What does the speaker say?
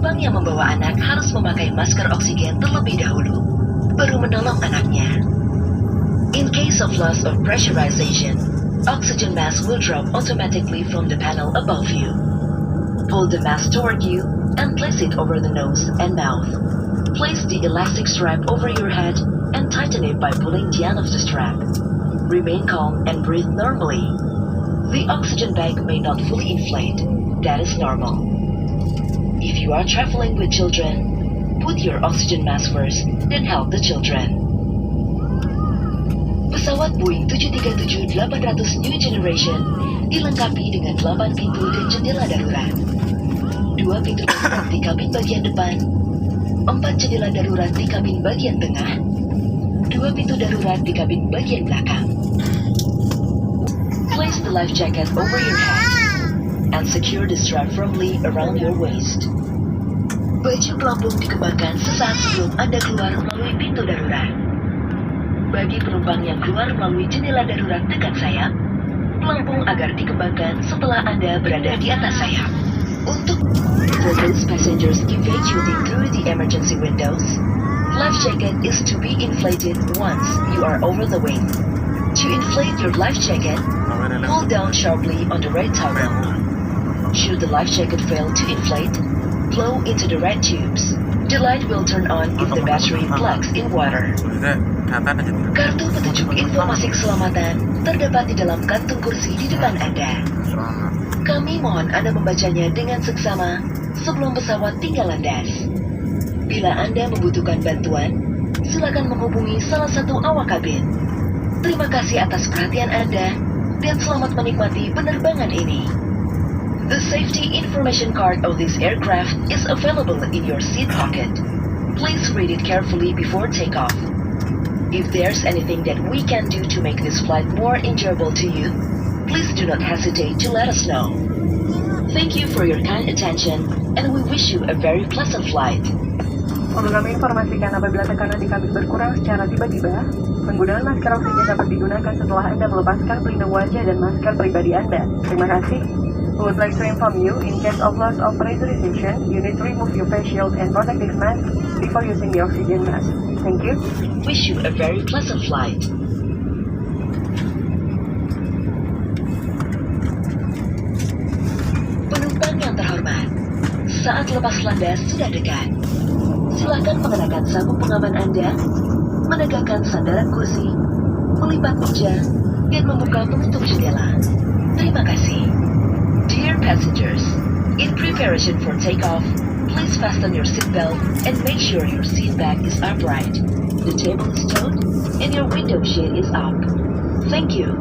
Penumpang yang membawa anak harus memakai masker oksigen terlebih dahulu, baru menolong anaknya. In case of loss of pressurization, oxygen mask will drop automatically from the panel above you. Pull the mask toward you and place it over the nose and mouth. Place the elastic strap over your head and tighten it by pulling the end of the strap. Remain calm and breathe normally. The oxygen bag may not fully inflate. That is normal. If you are traveling with children, put your oxygen mask first, then help the children. Pesawat Boeing 737-800 New Generation dilengkapi dengan 8 pintu dan jendela darurat. 2 pintu darurat di kabin bagian depan, 4 jendela darurat di kabin bagian tengah, 2 pintu darurat di kabin bagian belakang. Place the life jacket over your head and secure the strap firmly around your waist. Baju pelampung dikembangkan sesaat sebelum Anda keluar melalui pintu darurat. Bagi penumpang yang keluar melalui jendela darurat dekat sayap, pelampung agar dikembangkan setelah Anda berada di atas sayap. For those passengers evacuating through the emergency windows, life jacket is to be inflated once you are over the wing. To inflate your life jacket, pull down sharply on the red toggle. Should the life jacket fail to inflate, blow into the red tubes. The light will turn on if the battery plugs in water. Kartu petunjuk informasi keselamatan terdapat di dalam kantung kursi di depan Anda. Kami mohon Anda membacanya dengan seksama sebelum pesawat tinggal landas. Bila Anda membutuhkan bantuan, silakan menghubungi salah satu awak kabin. Terima kasih atas perhatian Anda dan selamat menikmati penerbangan ini. The safety information card of this aircraft is available in your seat pocket. Please read it carefully before takeoff. If there's anything that we can do to make this flight more enjoyable to you, please do not hesitate to let us know. Thank you for your kind attention, and we wish you a very pleasant flight. Untuk kami informasikan apabila tekanan di kabin berkurang secara tiba-tiba, penggunaan masker oksigen dapat digunakan setelah Anda melepaskan pelindung wajah dan masker pribadi Anda. Terima kasih. We would like to inform you, in case of loss of pressurization, you need to remove your face shield and protective mask before using the oxygen mask. Thank you. Wish you a very pleasant flight. Penumpang yang terhormat, saat lepas landas sudah dekat. Silakan mengenakan sabuk pengaman Anda, menegakkan sandaran kursi, melipat meja, dan membuka penutup jendela. Terima kasih. Dear passengers, in preparation for takeoff, please fasten your seatbelt and make sure your seat back is upright, the table is stowed, and your window shade is up. Thank you.